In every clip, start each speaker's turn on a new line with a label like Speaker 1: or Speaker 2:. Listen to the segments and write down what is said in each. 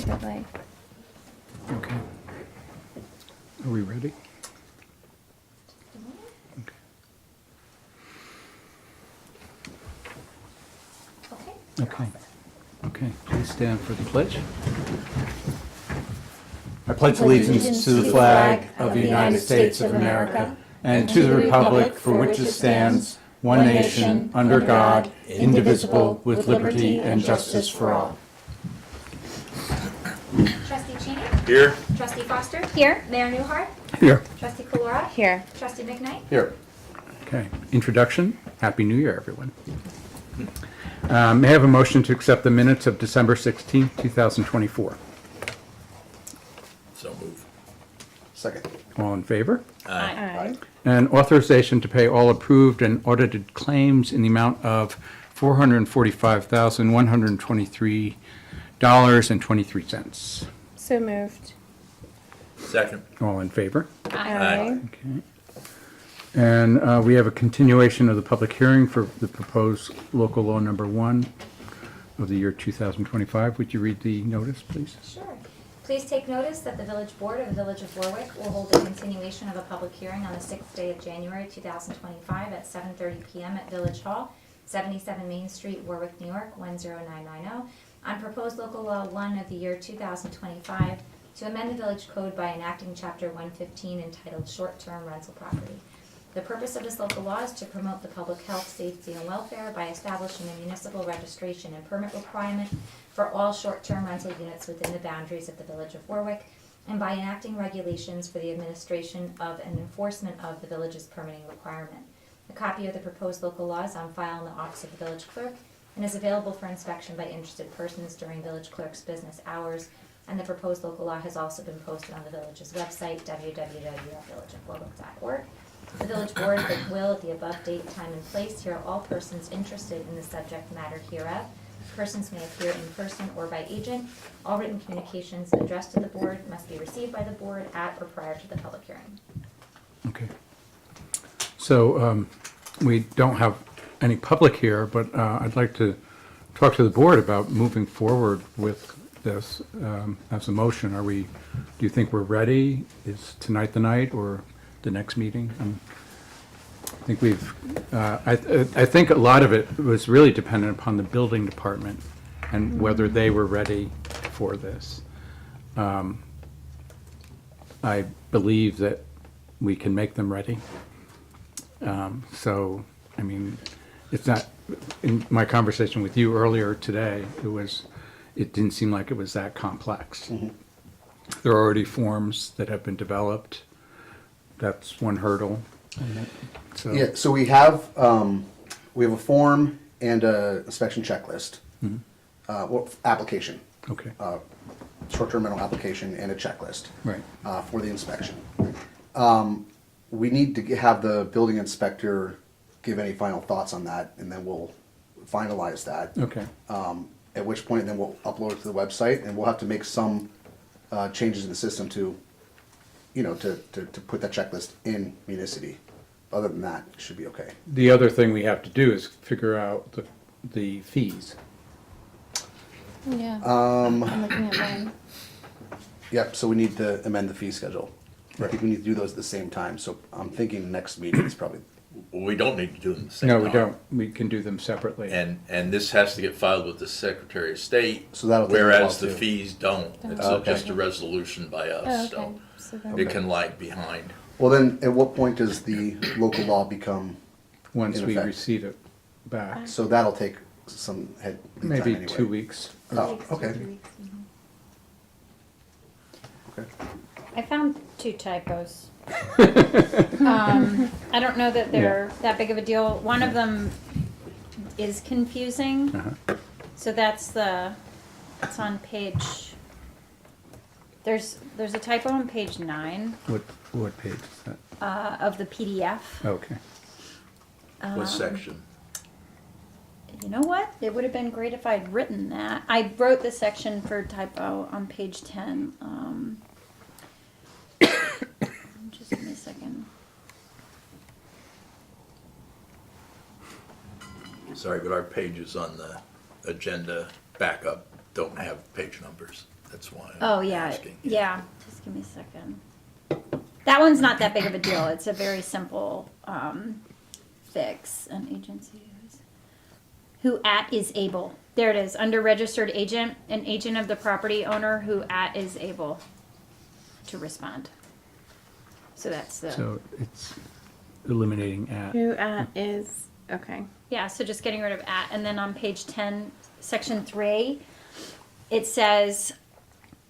Speaker 1: separately.
Speaker 2: Okay. Are we ready?
Speaker 3: Okay.
Speaker 2: Okay. Okay, please stand for the pledge.
Speaker 4: I pledge allegiance to the flag of the United States of America and to the republic for which it stands, one nation, under God, indivisible, with liberty and justice for all.
Speaker 3: Trustee Cheney?
Speaker 5: Here.
Speaker 3: Trustee Foster?
Speaker 1: Here.
Speaker 3: Mayor Newhart?
Speaker 2: Here.
Speaker 3: Trustee Kalora?
Speaker 1: Here.
Speaker 3: Trustee McKnight?
Speaker 4: Here.
Speaker 2: Okay, introduction. Happy New Year, everyone. May I have a motion to accept the minutes of December 16th, 2024?
Speaker 5: So move.
Speaker 4: Second.
Speaker 2: All in favor?
Speaker 1: Aye.
Speaker 2: And authorization to pay all approved and audited claims in the amount of $445,123.23.
Speaker 1: So moved.
Speaker 5: Second.
Speaker 2: All in favor?
Speaker 1: Aye.
Speaker 2: Okay. And we have a continuation of the public hearing for the proposed local law number 1 of the year 2025. Would you read the notice, please?
Speaker 3: Sure. Please take notice that the Village Board of the Village of Warwick will hold a continuation of a public hearing on the 6th day of January 2025 at 7:30 p.m. at Village Hall, 77 Main Street, Warwick, New York, 10990, on proposed local law 1 of the year 2025 to amend the village code by enacting Chapter 115 entitled Short-Term Rental Property. The purpose of this local law is to promote the public health, safety, and welfare by establishing a municipal registration and permit requirement for all short-term rental units within the boundaries of the Village of Warwick, and by enacting regulations for the administration of and enforcement of the village's permitting requirement. A copy of the proposed local law is on file in the office of the village clerk and is available for inspection by interested persons during village clerk's business hours, and the proposed local law has also been posted on the village's website, www.villageofwarwick.org. The village board will, at the above date, time, and place, hear all persons interested in the subject matter hereof. Persons may appear in person or by agent. All written communications addressed to the board must be received by the board at or prior to the public hearing.
Speaker 2: Okay. So we don't have any public here, but I'd like to talk to the board about moving forward with this as a motion. Do you think we're ready? Is tonight the night or the next meeting? I think I think a lot of it was really dependent upon the building department and whether they were ready for this. I believe that we can make them ready. So, I mean, it's not, in my conversation with you earlier today, it didn't seem like it was that complex.
Speaker 4: Mm-hmm.
Speaker 2: There are already forms that have been developed. That's one hurdle. So,
Speaker 4: Yeah, so we have a form and a inspection checklist. Application,
Speaker 2: okay,
Speaker 4: short-term rental application and a checklist.
Speaker 2: right.
Speaker 4: For the inspection. We need to have the building inspector give any final thoughts on that, and then we'll finalize that.
Speaker 2: Okay,
Speaker 4: At which point, then we'll upload it to the website, and we'll have to make some changes in the system to put that checklist in Municity. Other than that, it should be okay.
Speaker 2: the other thing we have to do is figure out the fees.
Speaker 1: Yeah. I'm looking at mine.
Speaker 4: Yep, so we need to amend the fee schedule. I think we need to do those at the same time, so I'm thinking next meeting is probably,
Speaker 5: We don't need to do them at the same
Speaker 2: No,
Speaker 5: time.
Speaker 2: we don't. We can do them separately.
Speaker 5: And this has to get filed with the Secretary of State.
Speaker 4: So that'll take a while,
Speaker 5: Whereas the
Speaker 4: too.
Speaker 5: fees don't. It's
Speaker 4: Okay.
Speaker 5: just a resolution by
Speaker 1: Oh,
Speaker 5: us,
Speaker 1: okay.
Speaker 5: so
Speaker 1: So then,
Speaker 5: it can lag behind.
Speaker 4: well then, at what point does the local law become,
Speaker 2: Once
Speaker 4: in
Speaker 2: we
Speaker 4: effect.
Speaker 2: receive it back,
Speaker 4: so that'll take some lead time
Speaker 2: maybe
Speaker 4: anyway.
Speaker 2: 2 weeks.
Speaker 4: Oh, okay. Okay.
Speaker 1: I found 2 typos. I don't know that they're that big of a deal. One of them is confusing.
Speaker 2: Uh-huh.
Speaker 1: So it's on page, there's a typo on page 9
Speaker 2: What page is that?
Speaker 1: of the PDF.
Speaker 2: Okay.
Speaker 5: What section?
Speaker 1: You know what? It would have been great if I'd written that. I wrote the section for typo on page 10. Just give me a second.
Speaker 5: Sorry, but our pages on the agenda backup don't have page numbers. That's why
Speaker 1: Oh,
Speaker 5: I'm
Speaker 1: yeah,
Speaker 5: asking.
Speaker 1: yeah, just give me a second. That one's not that big of a deal, it's a very simple, fix, an agency who at is able. There it is, under registered agent, an agent of the property owner who at is able to respond. So that's the,
Speaker 2: So it's eliminating at.
Speaker 6: Who is, okay.
Speaker 1: yeah, so just getting rid of at, and then on page 10, section 3, it says,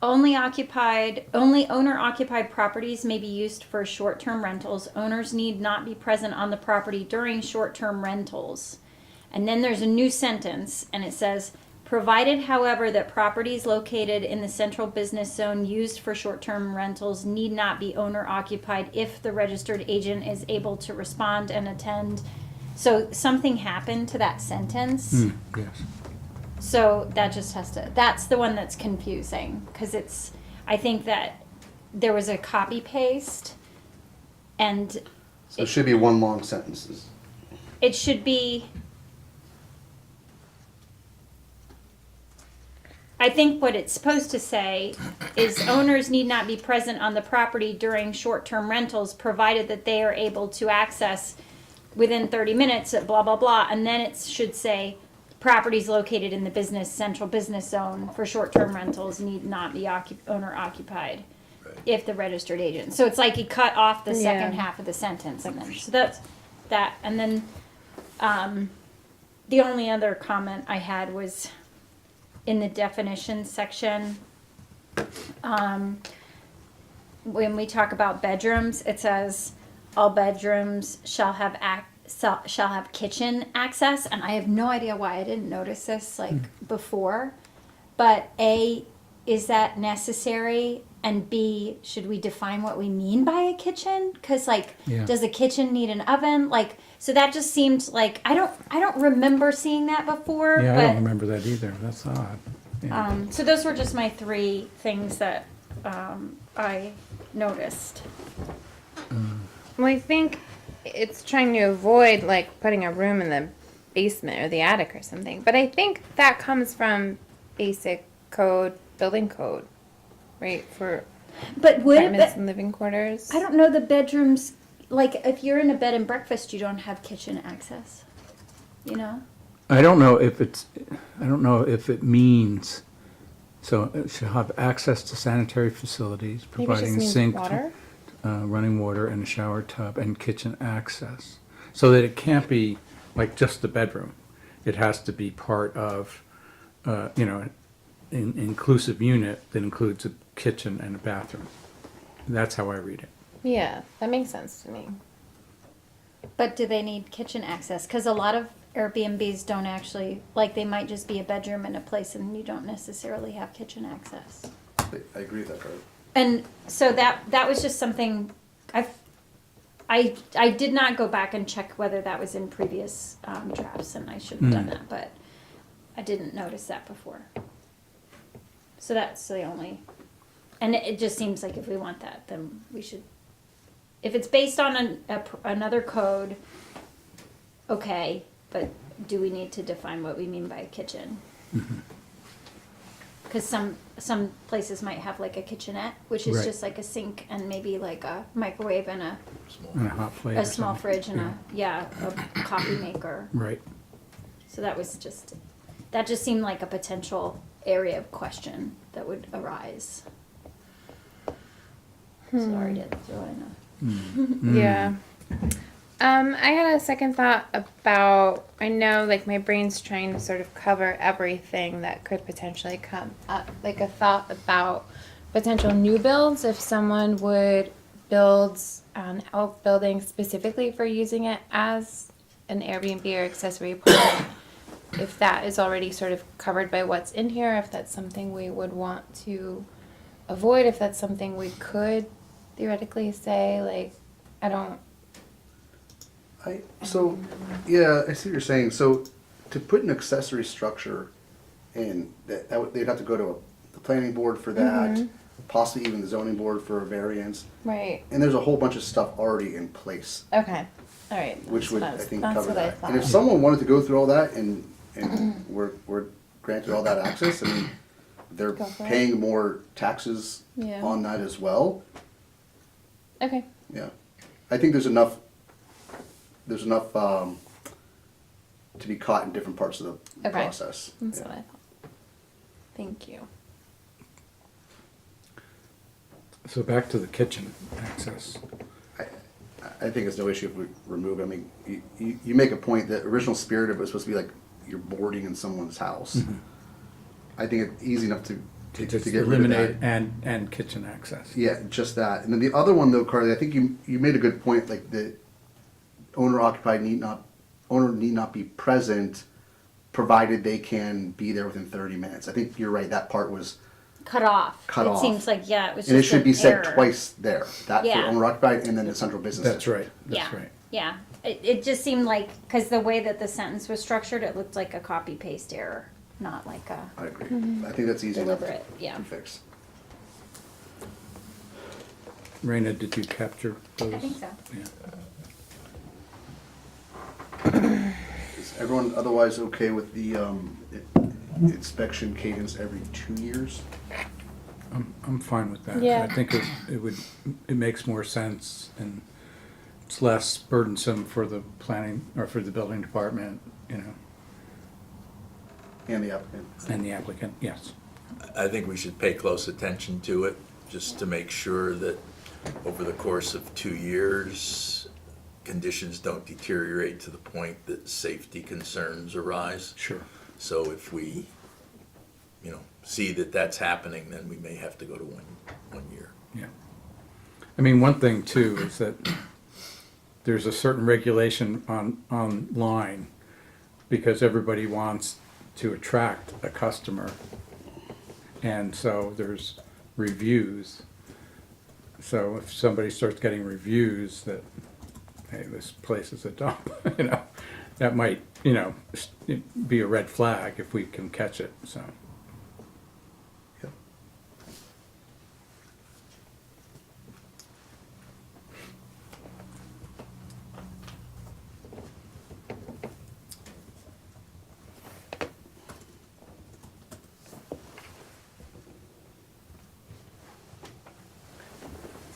Speaker 1: only owner occupied properties may be used for short-term rentals. Owners need not be present on the property during short-term rentals. And then there's a new sentence, and it says, provided, however, that properties located in the central business zone used for short-term rentals need not be owner occupied if the registered agent is able to respond and attend. So something happened to that sentence.
Speaker 2: Yes.
Speaker 1: So that just has to, that's the one that's confusing, because it's, I think that there was a copy paste, and
Speaker 7: So it should be one long sentences.
Speaker 1: it should be, I think what it's supposed to say is owners need not be present on the property during short-term rentals, provided that they are able to access within 30 minutes at blah, blah, blah, and then it should say, properties located in the central business zone for short-term rentals need not be owner occupied if the registered agent. So it's like he cut off the second
Speaker 6: Yeah.
Speaker 1: half of the sentence, and then so that's that. And then the only other comment I had was in the definitions section. When we talk about bedrooms, it says all bedrooms shall have kitchen access, and I have no idea why I didn't notice this before. But A, is that necessary? And B, should we define what we mean by a kitchen? Because
Speaker 2: Yeah.
Speaker 1: does a kitchen need an oven? So that just seemed like I don't remember seeing that before.
Speaker 2: Yeah, I
Speaker 1: but,
Speaker 2: don't remember that either. That's odd. Yeah.
Speaker 1: So those were just my 3 things that I noticed.
Speaker 6: Well, I think it's trying to avoid like putting a room in the basement or the attic or something. But I think that comes from basic code, building code, right? For
Speaker 1: But would
Speaker 6: apartments and living quarters.
Speaker 1: I don't know the bedrooms. If you're in a bed and breakfast, you don't have kitchen access. You know.
Speaker 2: I don't know if it means, so it should have access to sanitary facilities,
Speaker 6: Maybe it just
Speaker 2: providing a
Speaker 6: means
Speaker 2: sink,
Speaker 6: water.
Speaker 2: running water, and a shower tub, and kitchen access. So that it can't be like just the bedroom. It has to be part of, an inclusive unit that includes a kitchen and a bathroom. That's how I read it.
Speaker 6: Yeah, that makes sense to me.
Speaker 1: But do they need kitchen access? Because a lot of Airbnbs don't actually, they might just be a bedroom in a place and you don't necessarily have kitchen access.
Speaker 7: I agree with that part.
Speaker 1: And so that was just something I did not go back and check whether that was in previous drafts, and I should have done that, but I didn't notice that before. So that's the only, and it just seems like if we want that, then we should, if it's based on another code, okay, but do we need to define what we mean by a kitchen? Because some places might have a kitchenette, which is
Speaker 2: Right.
Speaker 1: just a sink and maybe a microwave and a
Speaker 2: And a hot plate.
Speaker 1: a
Speaker 2: or
Speaker 1: small
Speaker 2: something.
Speaker 1: fridge and a coffee maker.
Speaker 2: Right.
Speaker 1: So that just seemed like a potential area of question that would arise. Sorry to throw in
Speaker 6: Yeah. I had a second thought about, I know my brain's trying to sort of cover everything that could potentially come up. A thought about potential new builds, if someone would build an outbuilding specifically for using it as an Airbnb or accessory apartment. If that is already sort of covered by what's in here, if that's something we would want to avoid, if that's something we could theoretically say, I don't.
Speaker 7: I see what you're saying. So to put an accessory structure in, they'd have to go to the planning board for that, possibly even the zoning board for a variance.
Speaker 6: Right.
Speaker 7: And there's a whole bunch of stuff already in place,
Speaker 6: Okay. All right.
Speaker 7: which would, I think,
Speaker 6: that's
Speaker 7: cover
Speaker 6: what I
Speaker 7: that.
Speaker 6: thought.
Speaker 7: And if someone wanted to go through all that and we're granted all that access, I mean, they're
Speaker 6: Go for it.
Speaker 7: paying more taxes
Speaker 6: Yeah.
Speaker 7: on that as well.
Speaker 6: Okay.
Speaker 7: Yeah, I think there's enough to be caught in different parts of the
Speaker 6: Okay.
Speaker 7: process.
Speaker 6: That's
Speaker 7: Yeah.
Speaker 6: what I thought. Thank you.
Speaker 2: So back to the kitchen access.
Speaker 7: I think it's no issue if we remove it. I mean, you make a point that original spirit of it was supposed to be like you're boarding in someone's house. I think it's easy enough to
Speaker 2: To just
Speaker 7: get rid of
Speaker 2: eliminate
Speaker 7: that.
Speaker 2: and kitchen access.
Speaker 7: Yeah, just that. And then the other one though, Carly, I think you made a good point. Like the owner need not be present, provided they can be there within 30 minutes. I think you're right. That part was,
Speaker 1: Cut off.
Speaker 7: Cut
Speaker 1: it
Speaker 7: off.
Speaker 1: seems like, yeah, it was
Speaker 7: and it
Speaker 1: just
Speaker 7: should
Speaker 1: an
Speaker 7: be said
Speaker 1: error.
Speaker 7: twice there. That
Speaker 1: Yeah.
Speaker 7: for owner occupied, and then the central business.
Speaker 2: That's
Speaker 7: district.
Speaker 2: right, that's
Speaker 1: Yeah.
Speaker 2: right.
Speaker 1: Yeah. It just seemed like, because the way that the sentence was structured, it looked like a copy paste error, not like a
Speaker 7: I agree. I think that's easy enough
Speaker 1: deliberate. Yeah.
Speaker 7: to fix.
Speaker 2: Raina, did you capture those?
Speaker 3: I think so.
Speaker 2: Yeah.
Speaker 7: Is everyone otherwise okay with the inspection cadence every 2 years?
Speaker 2: I'm fine with that.
Speaker 6: Yeah.
Speaker 2: I think it makes more sense and it's less burdensome for the planning or for the building department, you know,
Speaker 7: And the applicant.
Speaker 2: and the applicant, yes.
Speaker 5: I think we should pay close attention to it, just to make sure that over the course of 2 years, conditions don't deteriorate to the point that safety concerns arise.
Speaker 2: Sure.
Speaker 5: So if we, see that that's happening, then we may have to go to one year.
Speaker 2: Yeah. I mean, one thing too is that there's a certain regulation online because everybody wants to attract a customer. And so there's reviews. So if somebody starts getting reviews that, hey, this place is a dump, that might, be a red flag if we can catch it, so.
Speaker 7: Yep.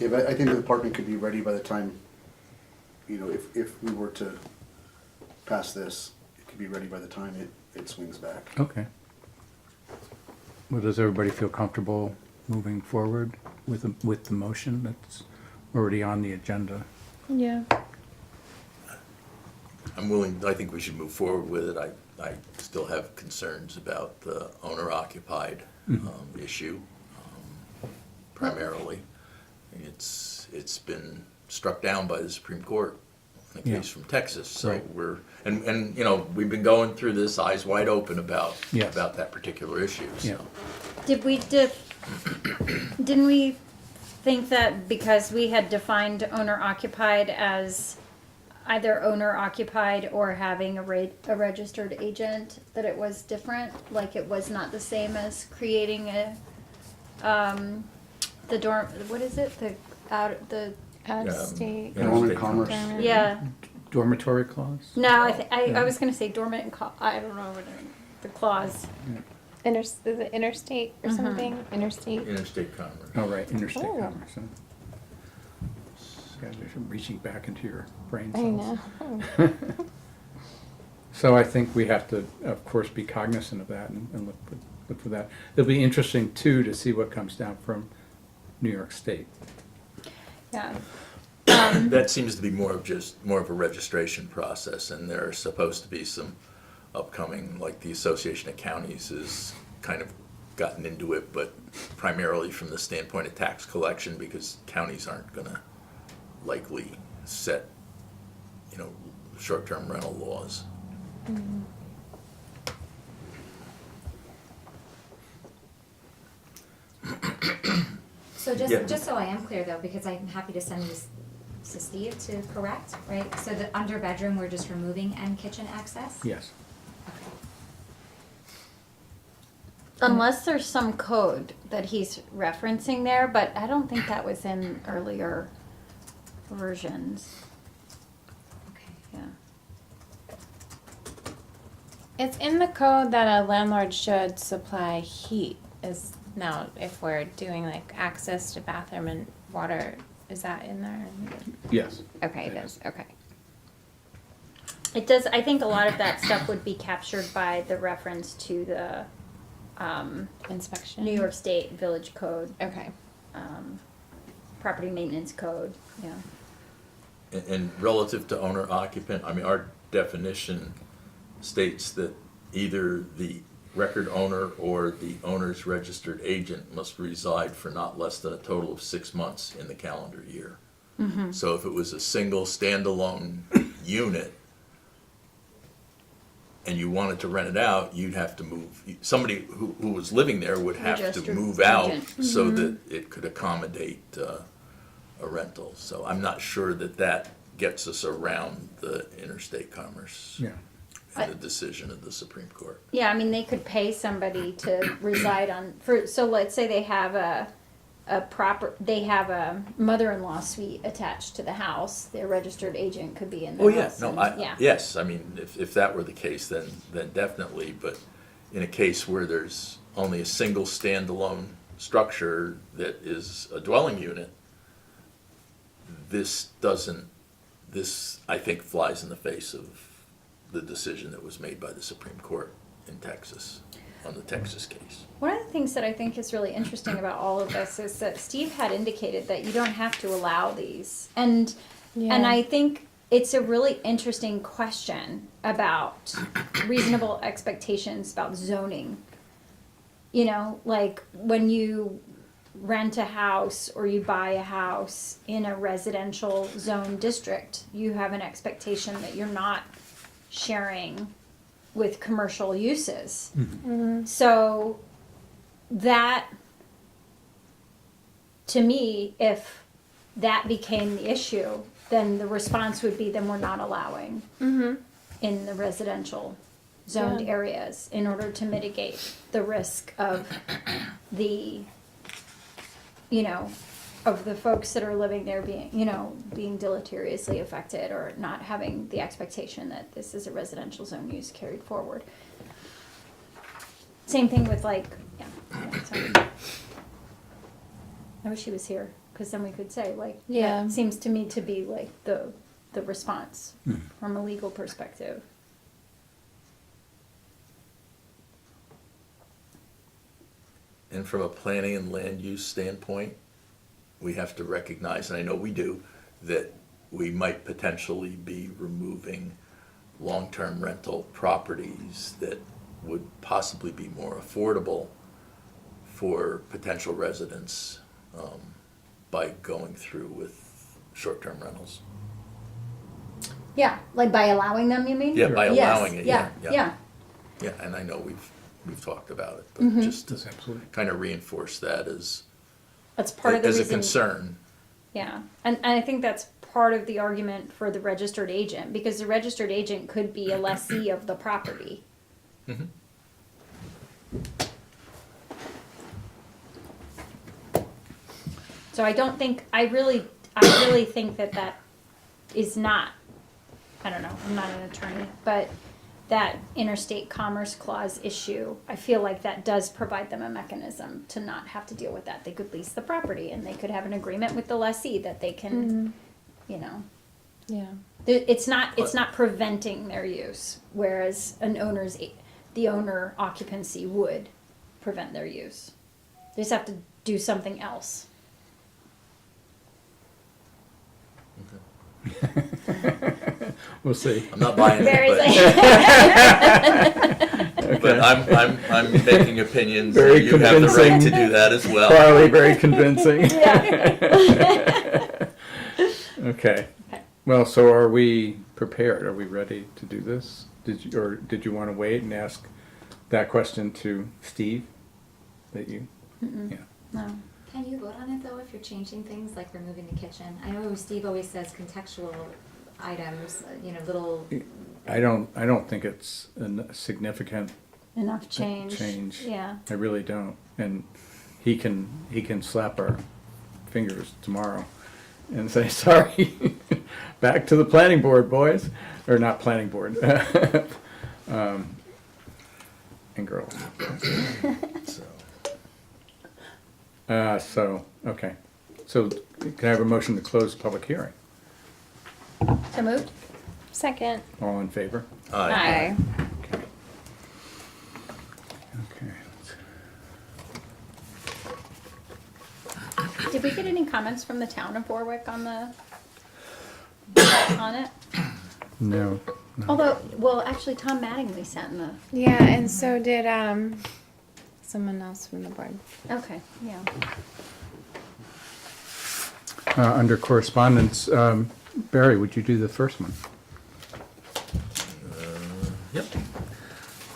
Speaker 7: Yeah, but I think the department could be ready by the time, if we were to pass this, it could be ready by the time it swings back.
Speaker 2: Okay. Well, does everybody feel comfortable moving forward with the motion that's already on the agenda?
Speaker 6: Yeah.
Speaker 5: I think we should move forward with it. I still have concerns about the owner-occupied issue, primarily. It's been struck down by the Supreme Court in a
Speaker 2: Yeah.
Speaker 5: case from Texas. So
Speaker 2: Right.
Speaker 5: we've been going through this eyes wide open about
Speaker 2: Yes.
Speaker 5: that particular issue. So.
Speaker 2: Yeah.
Speaker 1: Didn't we think that because we had defined owner occupied as either owner occupied or having a registered agent, that it was different? Like it was not the same as creating the dorm, what is it?
Speaker 6: Out of state.
Speaker 7: Dormant commerce.
Speaker 1: Yeah.
Speaker 2: Dormitory clause?
Speaker 1: No, I was gonna say dormant and I don't know what the clause.
Speaker 6: Is it interstate or something? Interstate.
Speaker 5: Interstate commerce.
Speaker 2: Oh, right, interstate
Speaker 6: Oh.
Speaker 2: commerce. Huh? You guys are reaching back into your brain
Speaker 6: I
Speaker 2: cells.
Speaker 6: know.
Speaker 2: So I think we have to, of course, be cognizant of that and look for that. It'll be interesting too to see what comes down from New York State.
Speaker 1: Yeah.
Speaker 5: That seems to be more of a registration process, and there are supposed to be some upcoming, like the Association of Counties has kind of gotten into it, but primarily from the standpoint of tax collection, because counties aren't gonna likely set, short-term rental laws.
Speaker 3: So
Speaker 5: Yeah.
Speaker 3: just so I am clear though, because I'm happy to send these to Steve to correct, right? So the under bedroom, we're just removing and kitchen access?
Speaker 2: Yes.
Speaker 1: Unless there's some code that he's referencing there, but I don't think that was in earlier versions.
Speaker 3: Okay.
Speaker 1: Yeah.
Speaker 6: It's in the code that a landlord should supply heat is now if we're doing like access to bathroom and water, is that in there?
Speaker 2: Yes.
Speaker 6: Okay, it is, okay.
Speaker 1: It does, I think a lot of that stuff would be captured by the reference to the,
Speaker 6: Inspection.
Speaker 1: New York State Village Code,
Speaker 6: Okay.
Speaker 1: Property Maintenance Code, yeah.
Speaker 5: And relative to owner occupant, I mean, our definition states that either the record owner or the owner's registered agent must reside for not less than a total of 6 months in the calendar year. So if it was a single standalone unit and you wanted to rent it out, you'd have to move, somebody who was living there would have to
Speaker 1: Registered
Speaker 5: move out
Speaker 1: agent.
Speaker 5: so that it could accommodate a rental. So I'm not sure that that gets us around the interstate commerce
Speaker 2: Yeah.
Speaker 5: and the decision of the Supreme Court.
Speaker 1: Yeah, I mean, they could pay somebody to reside on, so let's say they have a mother-in-law suite attached to the house, their registered agent could be in the
Speaker 5: Oh, yeah,
Speaker 1: house.
Speaker 5: no,
Speaker 1: and- yeah.
Speaker 5: yes, I mean, if that were the case, then definitely, but in a case where there's only a single standalone structure that is a dwelling unit, this, I think, flies in the face of the decision that was made by the Supreme Court in Texas, on the Texas case.
Speaker 1: One of the things that I think is really interesting about all of this is that Steve had indicated that you don't have to allow these. And I think it's a really interesting question about reasonable expectations about zoning. You know, like when you rent a house or you buy a house in a residential zone district, you have an expectation that you're not sharing with commercial uses. So that, to me, if that became the issue, then the response would be, then we're not allowing in the residential zoned
Speaker 6: Yeah.
Speaker 1: areas in order to mitigate the risk of the, you know, of the folks that are living there being, you know, being deleteriously affected or not having the expectation that this is a residential zone use carried forward. Same thing with like, sorry. I wish he was here, because then we could say like,
Speaker 6: Yeah.
Speaker 1: that seems to me to be like the response from a legal perspective.
Speaker 5: And from a planning and land use standpoint, we have to recognize, and I know we do, that we might potentially be removing long-term rental properties that would possibly be more affordable for potential residents by going through with short-term rentals.
Speaker 1: Yeah, like by allowing them, you mean?
Speaker 5: Yeah, by
Speaker 1: Yes,
Speaker 5: allowing it, yeah.
Speaker 1: Yeah,
Speaker 5: Yeah, and I know we've talked about it, but just
Speaker 2: Yes,
Speaker 5: to
Speaker 2: absolutely.
Speaker 5: kind of reinforce that as
Speaker 1: that's part of the
Speaker 5: as a
Speaker 1: reason.
Speaker 5: concern.
Speaker 1: Yeah, and I think that's part of the argument for the registered agent, because the registered agent could be a lessee of the property.
Speaker 5: Mhm.
Speaker 1: So I really think that is not, I don't know, I'm not an attorney, but that interstate commerce clause issue, I feel like that does provide them a mechanism to not have to deal with that. They could lease the property and they could have an agreement with the lessee that they can, you know,
Speaker 6: Yeah.
Speaker 1: it's not preventing their use, whereas the owner occupancy would prevent their use. They just have to do something else.
Speaker 2: We'll see.
Speaker 5: I'm not buying
Speaker 1: Barry's
Speaker 5: it, but I'm making opinions that
Speaker 2: Very
Speaker 5: you have the right
Speaker 2: convincing.
Speaker 5: to do that as well.
Speaker 2: Carly, very convincing.
Speaker 1: Yeah.
Speaker 2: Okay.
Speaker 1: Okay.
Speaker 2: Well, so are we prepared? Are we ready to do this? Did you want to wait and ask that question to Steve? That you? Yeah.
Speaker 1: No.
Speaker 3: Can you vote on it though if you're changing things, like removing the kitchen? I know Steve always says contextual items, you know, little,
Speaker 2: I don't think it's a significant
Speaker 1: Enough change.
Speaker 2: change.
Speaker 1: Yeah.
Speaker 2: I really don't. And he can slap our fingers tomorrow and say, sorry, back to the planning board, boys. Or not planning board. And girls.
Speaker 5: So,
Speaker 2: Okay. So can I have a motion to close the public hearing?
Speaker 1: So moved?
Speaker 6: Second.
Speaker 2: All in favor?
Speaker 6: Aye.
Speaker 2: Okay. Okay.
Speaker 1: Did we get any comments from the town of Warwick on it?
Speaker 2: No.
Speaker 1: Although, well, actually, Tom Mattingly sent in the,
Speaker 6: Yeah, and so did someone else from the board.
Speaker 1: okay, yeah.
Speaker 2: Under correspondence, Barry, would you do the first one?
Speaker 5: Yep.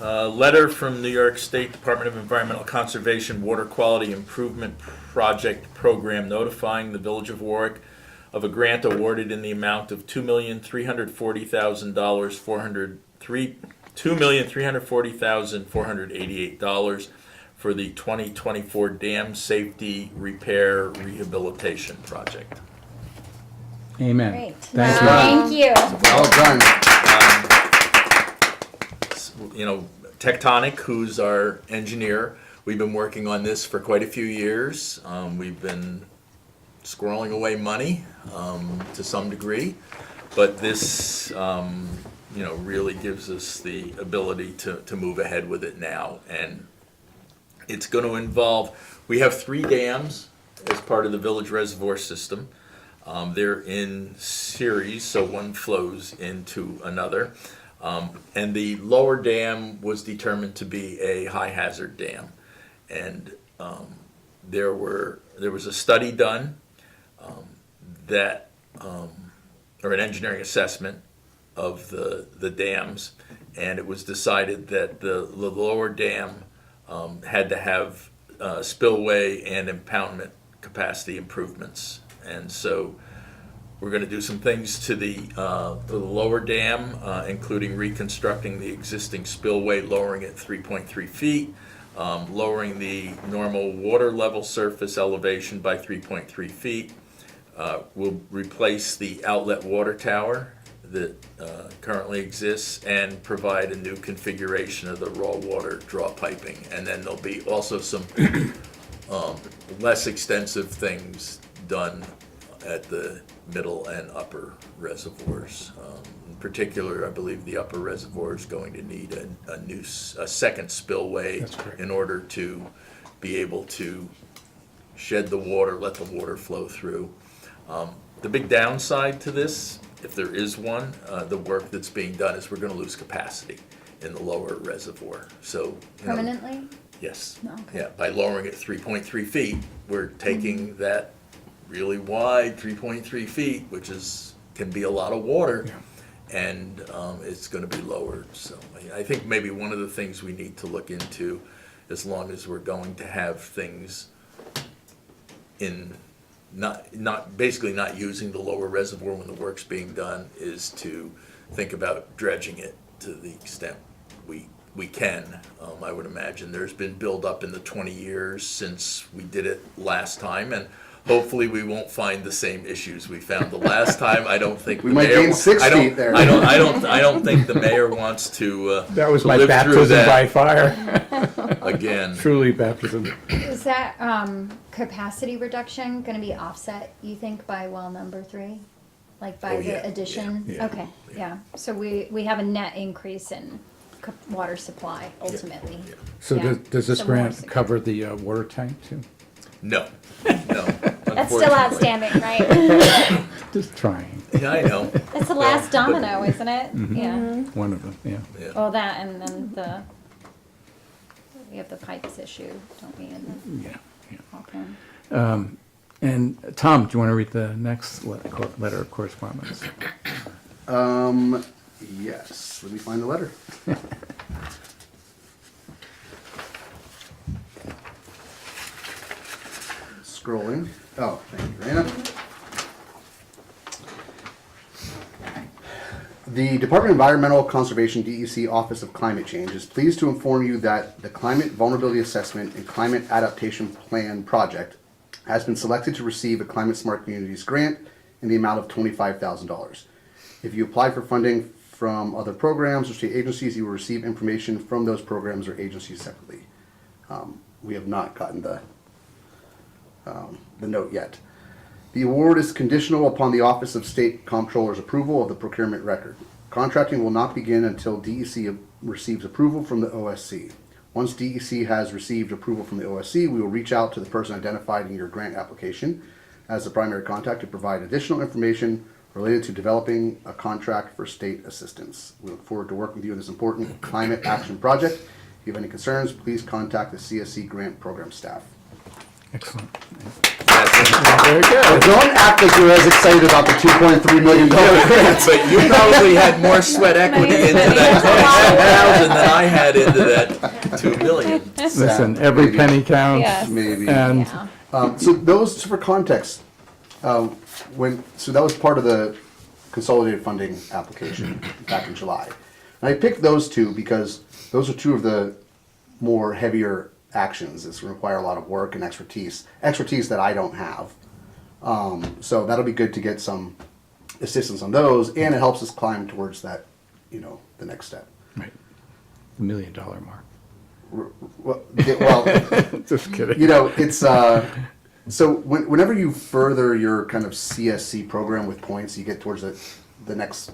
Speaker 5: Letter from New York State Department of Environmental Conservation Water Quality Improvement Project Program notifying the Village of Warwick of a grant awarded in the amount of $2,340,488 for the 2024 Dam Safety Repair Rehabilitation Project.
Speaker 2: Amen.
Speaker 1: Great.
Speaker 2: Thank you.
Speaker 1: Thank you.
Speaker 7: Well done.
Speaker 5: You know, Tectonic, who's our engineer, we've been working on this for quite a few years. We've been squirreling away money to some degree, but this, you know, really gives us the ability to move ahead with it now. And it's going to involve, we have 3 dams as part of the village reservoir system. They're in series, so one flows into another. And the lower dam was determined to be a high hazard dam. And there was a study done or an engineering assessment of the dams, and it was decided that the lower dam had to have spillway and impoundment capacity improvements. And so we're going to do some things to the lower dam, including reconstructing the existing spillway, lowering it 3.3 feet, lowering the normal water level surface elevation by 3.3 feet. We'll replace the outlet water tower that currently exists and provide a new configuration of the raw water draw piping. And then there'll be also some less extensive things done at the middle and upper reservoirs. In particular, I believe the upper reservoir is going to need a second spillway.
Speaker 2: That's correct.
Speaker 5: In order to be able to shed the water, let the water flow through. The big downside to this, if there is one, the work that's being done is we're going to lose capacity in the lower reservoir. So you know,
Speaker 1: Permanently?
Speaker 5: yes.
Speaker 1: No, okay.
Speaker 5: Yeah, by lowering it 3.3 feet, we're taking that really wide 3.3 feet, which can be a lot of water, and it's going to be lowered. So I think maybe one of the things we need to look into, as long as we're going to have things in basically not using the lower reservoir when the work's being done, is to think about dredging it to the extent we can. I would imagine there's been buildup in the 20 years since we did it last time, and hopefully we won't find the same issues we found the last time. I don't think
Speaker 7: We
Speaker 5: the
Speaker 7: might
Speaker 5: mayor,
Speaker 7: gain 6
Speaker 5: I don't-
Speaker 7: feet there.
Speaker 5: I don't think the mayor wants to
Speaker 2: That was my
Speaker 5: live through
Speaker 2: baptism
Speaker 5: that
Speaker 2: by fire.
Speaker 5: again.
Speaker 2: Truly baptism.
Speaker 1: Is that capacity reduction going to be offset, you think, by well number 3? Like by
Speaker 5: Oh, yeah,
Speaker 1: the addition?
Speaker 2: yeah,
Speaker 1: Okay, yeah. So we have a net increase in water supply ultimately.
Speaker 5: Yeah.
Speaker 2: So
Speaker 1: Yeah.
Speaker 2: does this
Speaker 1: So more
Speaker 2: grant
Speaker 1: secure.
Speaker 2: cover the water tank too?
Speaker 5: No.
Speaker 1: That's still
Speaker 5: unfortunately.
Speaker 1: outstanding, right?
Speaker 2: Just trying.
Speaker 5: Yeah, I know.
Speaker 1: That's the last domino, isn't it? Yeah.
Speaker 2: One of them, yeah.
Speaker 5: Yeah.
Speaker 1: Well, that and then we have the pipes issue, don't we? In the
Speaker 2: Yeah, yeah.
Speaker 1: hall plan?
Speaker 2: And Tom, do you want to read the next letter of correspondence?
Speaker 7: Yes, let me find the letter. Scrolling. Oh, thank you, Raina. The Department of Environmental Conservation, DEC Office of Climate Change is pleased to inform you that the Climate Vulnerability Assessment and Climate Adaptation Plan project has been selected to receive a Climate Smart Communities grant in the amount of $25,000. If you apply for funding from other programs or state agencies, you will receive information from those programs or agencies separately. We have not gotten the the note yet. The award is conditional upon the Office of State Comptroller's approval of the procurement record. Contracting will not begin until DEC receives approval from the OSC. Once DEC has received approval from the OSC, we will reach out to the person identified in your grant application as the primary contact to provide additional information related to developing a contract for state assistance. We look forward to working with you on this important climate action project. If you have any concerns, please contact the CSC grant program staff.
Speaker 2: Excellent.
Speaker 7: Very good. Don't act like you're as excited about the $2.3 million grant.
Speaker 5: But you probably had more sweat equity into that 10,000 than I had into that 2 million.
Speaker 2: Listen, every
Speaker 7: Maybe.
Speaker 2: penny counts.
Speaker 6: Yes.
Speaker 7: Maybe.
Speaker 2: And
Speaker 1: Yeah.
Speaker 7: So those, just for context, so that was part of the consolidated funding application back in July. And I picked those two because those are two of the more heavier actions. This require a lot of work and expertise that I don't have. So that'll be good to get some assistance on those, and it helps us climb towards that, the next step.
Speaker 2: right, $1 million mark.
Speaker 7: Well,
Speaker 2: Just kidding.
Speaker 7: it's so whenever you further your kind of CSC program with points, you get towards the next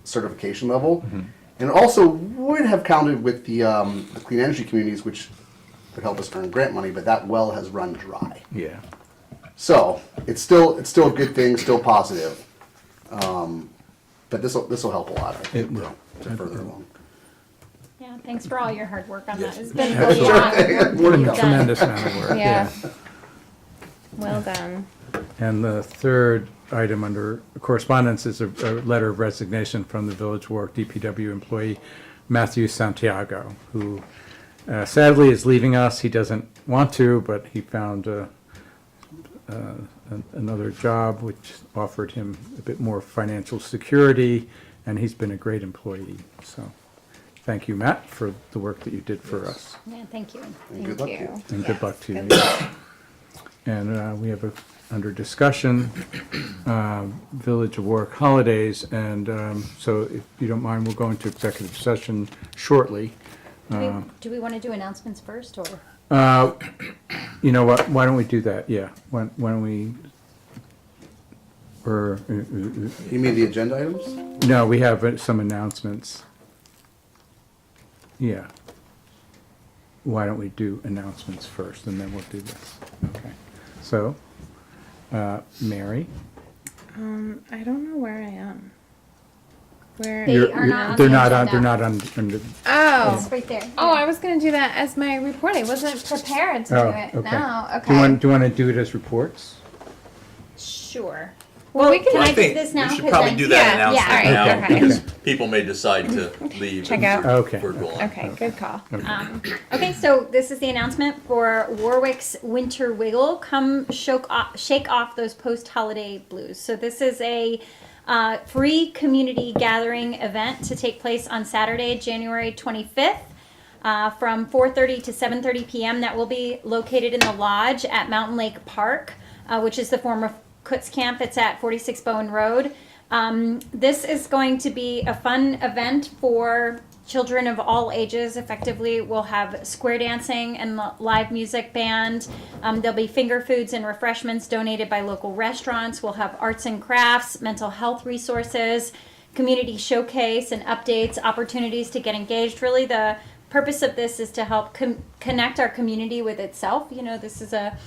Speaker 7: certification level, and it also would have counted with the clean energy communities, which would help us earn grant money, but that well has run dry.
Speaker 2: Yeah.
Speaker 7: So it's still a good thing, still positive, but this will help a lot. I think,
Speaker 2: It will.
Speaker 7: to further along.
Speaker 1: Yeah, thanks for all your hard work on that.
Speaker 5: Yes.
Speaker 1: It's been
Speaker 2: Yeah,
Speaker 1: a
Speaker 2: sure.
Speaker 1: lot of work
Speaker 2: What a
Speaker 1: you've done.
Speaker 2: tremendous amount of work.
Speaker 6: Yeah. Well done.
Speaker 2: And the third item under correspondence is a letter of resignation from the Village Warwick DPW employee Matthew Santiago, who sadly is leaving us. He doesn't want to, but he found another job which offered him a bit more financial security, and he's been a great employee. So thank you, Matt, for the work that you did for us.
Speaker 1: Yeah, thank you.
Speaker 7: And good luck to you.
Speaker 2: And good luck to you.
Speaker 6: Good luck.
Speaker 2: And we have under discussion, Village of Warwick holidays, and so if you don't mind, we'll go into executive session shortly.
Speaker 1: Do we want to do announcements first, or?
Speaker 2: You know what, why don't we do that, yeah, why don't we, or,
Speaker 7: You mean the agenda items?
Speaker 2: no, we have some announcements. Yeah. Why don't we do announcements first, and then we'll do this, okay. So, Mary?
Speaker 6: I don't know where I am. Where?
Speaker 1: They
Speaker 2: You're-
Speaker 1: are not on
Speaker 2: They're
Speaker 1: the
Speaker 2: not on,
Speaker 1: agenda.
Speaker 2: they're not on, under,
Speaker 6: Oh.
Speaker 1: It's right there.
Speaker 6: Oh, I was gonna do that as my report. I wasn't prepared to
Speaker 2: oh,
Speaker 6: do it
Speaker 2: okay.
Speaker 6: now.
Speaker 2: Do you
Speaker 6: Okay.
Speaker 2: want to do it as reports?
Speaker 1: Sure.
Speaker 6: Well, we can
Speaker 1: Can I
Speaker 5: I
Speaker 1: do
Speaker 5: think
Speaker 1: this now?
Speaker 5: we should
Speaker 1: 'Cause
Speaker 5: probably
Speaker 1: then-
Speaker 5: do that
Speaker 6: Yeah,
Speaker 5: announcement
Speaker 6: yeah,
Speaker 5: now,
Speaker 6: all right, okay.
Speaker 5: because people may decide to leave.
Speaker 6: Check
Speaker 5: and
Speaker 6: out.
Speaker 2: Okay.
Speaker 5: We're going.
Speaker 6: Okay, good call.
Speaker 1: Okay, so this is the announcement for Warwick's Winter Wiggle. Come shake off those post-holiday blues. So this is a free community gathering event to take place on Saturday, January 25th. From 4:30 to 7:30 p.m. That will be located in the lodge at Mountain Lake Park, which is the former Kutz Camp. It's at 46 Bowen Road. This is going to be a fun event for children of all ages. Effectively, we'll have square dancing and live music band. There'll be finger foods and refreshments donated by local restaurants. We'll have arts and crafts, mental health resources, community showcase and updates, opportunities to get engaged. Really, the purpose of this is to help connect our community with itself. You know, this is a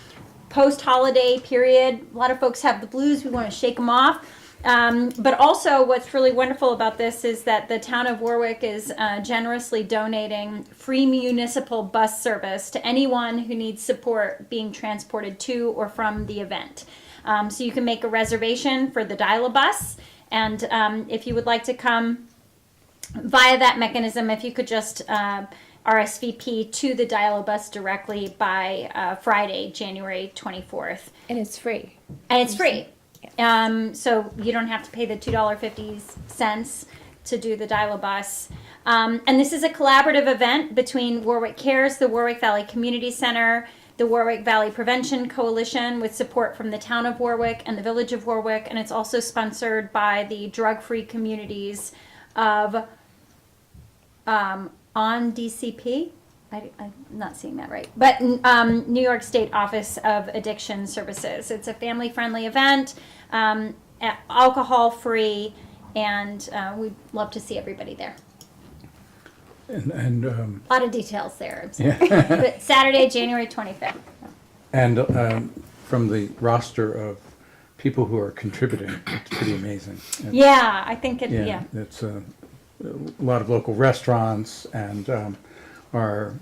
Speaker 1: post-holiday period. A lot of folks have the blues. We want to shake them off. But also what's really wonderful about this is that the town of Warwick is generously donating free municipal bus service to anyone who needs support being transported to or from the event. So you can make a reservation for the Dial-A-Bus, and if you would like to come via that mechanism, if you could just RSVP to the Dial-A-Bus directly by Friday, January 24th.
Speaker 6: And it's free.
Speaker 1: And it's free. So you don't have to pay the $2.50 to do the Dial-A-Bus. And this is a collaborative event between Warwick Cares, the Warwick Valley Community Center, the Warwick Valley Prevention Coalition, with support from the town of Warwick and the village of Warwick. And it's also sponsored by the drug-free communities of on DCP. I'm not seeing that right, but New York State Office of Addiction Services. It's a family-friendly event, alcohol-free, and we'd love to see everybody there.
Speaker 2: And
Speaker 1: A lot of details there.
Speaker 2: yeah.
Speaker 1: But Saturday, January 25th.
Speaker 2: And from the roster of people who are contributing, it's pretty amazing. And,
Speaker 1: Yeah, I think it, yeah.
Speaker 2: It's a lot of local restaurants, and our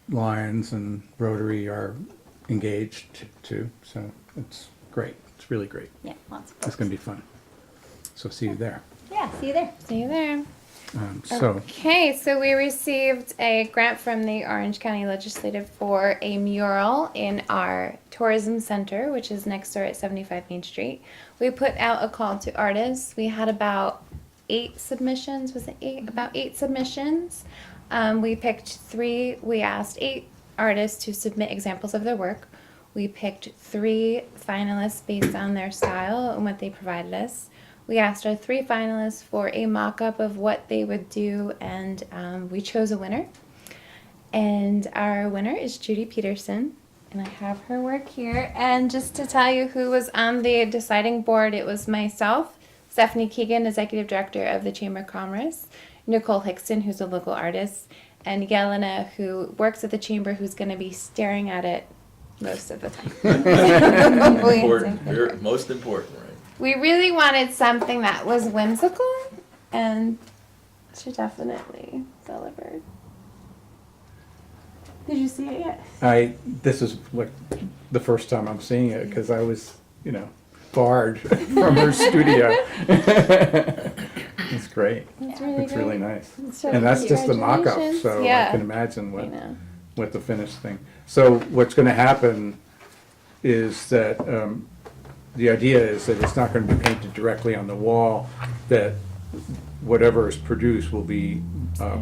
Speaker 2: Lions and Rotary are engaged too. So it's great. It's really great.
Speaker 1: Yeah, lots of
Speaker 2: It's
Speaker 1: folks.
Speaker 2: going to be fun. So see you there.
Speaker 1: Yeah, see you there.
Speaker 6: See you there.
Speaker 2: So
Speaker 6: Okay, so we received a grant from the Orange County Legislative for a mural in our tourism center, which is next door at 75 Main Street. We put out a call to artists. We had about 8 submissions. Was it 8? About 8 submissions. We picked 3. We asked 8 artists to submit examples of their work. We picked 3 finalists based on their style and what they provided us. We asked our 3 finalists for a mock-up of what they would do, and we chose a winner. And our winner is Judy Peterson, and I have her work here. And just to tell you who was on the deciding board, it was myself, Stephanie Keegan, Executive Director of the Chamber of Commerce, Nicole Hickston, who's a local artist, and Yelena, who works at the Chamber, who's going to be staring at it most of the time.
Speaker 5: Important, most important, right?
Speaker 6: We really wanted something that was whimsical, and she definitely delivered. Did you see it yet?
Speaker 2: this is like the first time I'm seeing it, because I was, barred from her studio. It's great.
Speaker 6: It's really
Speaker 2: It's
Speaker 6: great.
Speaker 2: really nice.
Speaker 6: So
Speaker 2: And that's just the mock-up,
Speaker 6: congratulations.
Speaker 2: so
Speaker 6: Yeah.
Speaker 2: I can imagine
Speaker 6: I know.
Speaker 2: what the finished thing. So what's gonna happen is that, the idea is that it's not gonna be painted directly on the wall, that whatever is produced will be,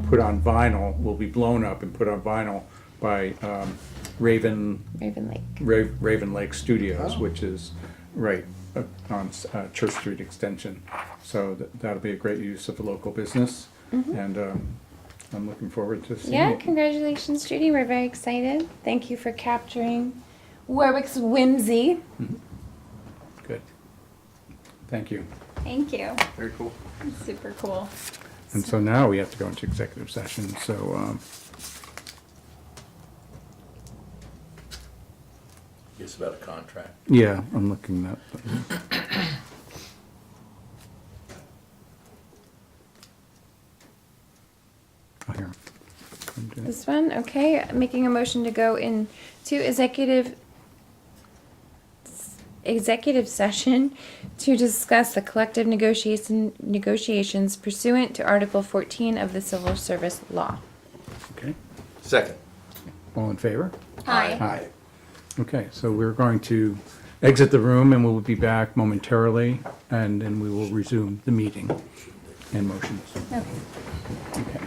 Speaker 2: put on vinyl, will be blown up and put on vinyl by, Raven Lake Studios, which is right on Church Street Extension. So that'll be a great use of a local business, and I'm looking forward to seeing
Speaker 6: Yeah,
Speaker 2: it.
Speaker 6: congratulations, Judy. We're very excited. Thank you for capturing Warwick's whimsy.
Speaker 2: Good. Thank you.
Speaker 1: Thank you.
Speaker 7: Very cool.
Speaker 1: Super cool.
Speaker 2: And so now we have to go into executive session, so,
Speaker 5: Guess about a contract.
Speaker 2: yeah, I'm looking at. Oh, here. I'm doing it.
Speaker 6: This one, okay. Making a motion to go into executive session to discuss the collective negotiations pursuant to Article 14 of the Civil Service Law.
Speaker 2: Okay,
Speaker 5: Second.
Speaker 2: all in favor?
Speaker 1: Hi.
Speaker 2: Aye. Okay, so we're going to exit the room, and we'll be back momentarily, and then we will resume the meeting and motions.
Speaker 1: Okay.
Speaker 2: Okay.